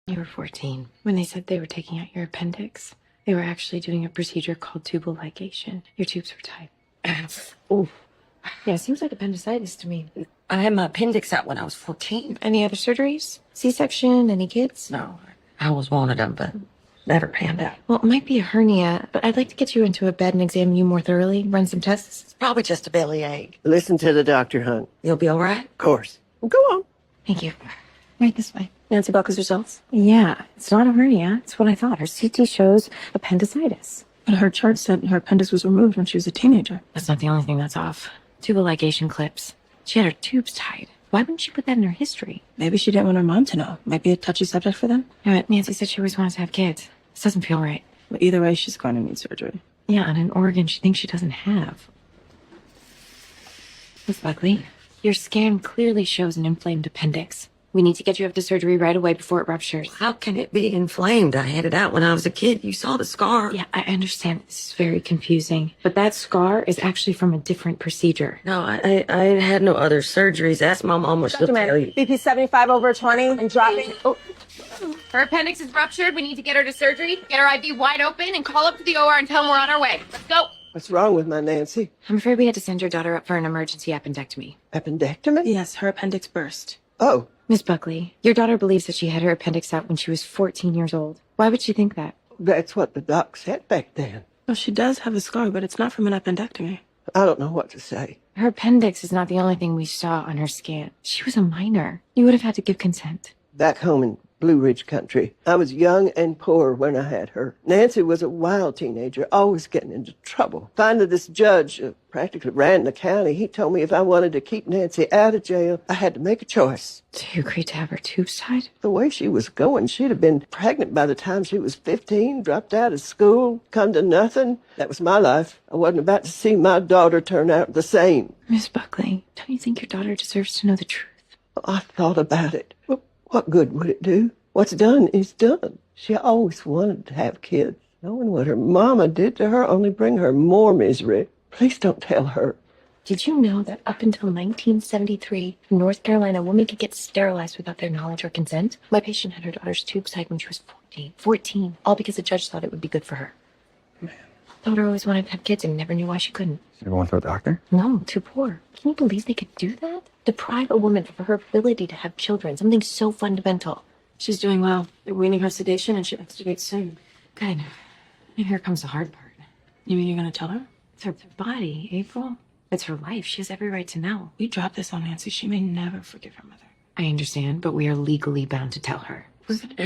You were 14. When they said they were taking out your appendix, they were actually doing a procedure called tubal ligation. Your tubes were tight. Ooh. Yeah, it seems like appendicitis to me. I had my appendix out when I was 14. Any other surgeries? C-section? Any kids? No, I was one of them, but never panned out. Well, it might be a hernia, but I'd like to get you into a bed and examine you more thoroughly, run some tests. It's probably just a bellyache. Listen to the doctor, hon. You'll be all right? Of course. Well, go on. Thank you. Right this way. Nancy Buckley's results? Yeah, it's not a hernia. It's what I thought. Her CT shows appendicitis. But her chart said her appendix was removed when she was a teenager. That's not the only thing that's off. Tubal ligation clips. She had her tubes tied. Why wouldn't she put that in her history? Maybe she didn't want her mom to know. Might be a touchy subject for them. You know what? Nancy said she always wanted to have kids. This doesn't feel right. But either way, she's going to need surgery. Yeah, and an organ she thinks she doesn't have. Miss Buckley, your scan clearly shows an inflamed appendix. We need to get you up to surgery right away before it ruptures. How can it be inflamed? I had it out when I was a kid. You saw the scar. Yeah, I understand. This is very confusing. But that scar is actually from a different procedure. No, I had no other surgeries. Ask my mom, she'll tell you. BP 75/20 and dropping. Oh. Her appendix is ruptured. We need to get her to surgery, get her IV wide open, and call up to the OR and tell them we're on our way. Let's go. What's wrong with my Nancy? I'm afraid we had to send your daughter up for an emergency appendectomy. Appendectomy? Yes, her appendix burst. Oh, Miss Buckley, your daughter believes that she had her appendix out when she was 14 years old. Why would she think that? that's what the doc said back then. Well, she does have a scar, but it's not from an appendectomy. I don't know what to say. Her appendix is not the only thing we saw on her scan. She was a minor. You would have had to give consent. Back home in Blue Ridge country, I was young and poor when I had her. Nancy was a wild teenager, always getting into trouble. Finally, this judge practically ran the county. He told me if I wanted to keep Nancy out of jail, I had to make a choice. So you agreed to have her tubes tied? The way she was going, she'd have been pregnant by the time she was 15, dropped out of school, come to nothing. That was my life. I wasn't about to see my daughter turn out the same. Miss Buckley, don't you think your daughter deserves to know the truth? I thought about it. Well, what good would it do? What's done is done. She always wanted to have kids. Knowing what her mama did to her only bring her more misery. Please don't tell her. Did you know that up until 1973, in North Carolina, women could get sterilized without their knowledge or consent? My patient had her daughter's tubes tied when she was 14. 14. All because the judge thought it would be good for her. Man. Daughter always wanted to have kids and never knew why she couldn't. You ever went to a doctor? No, too poor. Can you believe they could do that? Deprive a woman of her ability to have children, something so fundamental. She's doing well. They're weaning her sedation and she extubates soon. Good. And here comes the hard part. You mean you're going to tell her? It's her body, April. It's her life. She has every right to know. You drop this on Nancy, she may never forgive her mother. I understand, but we are legally bound to tell her. Was it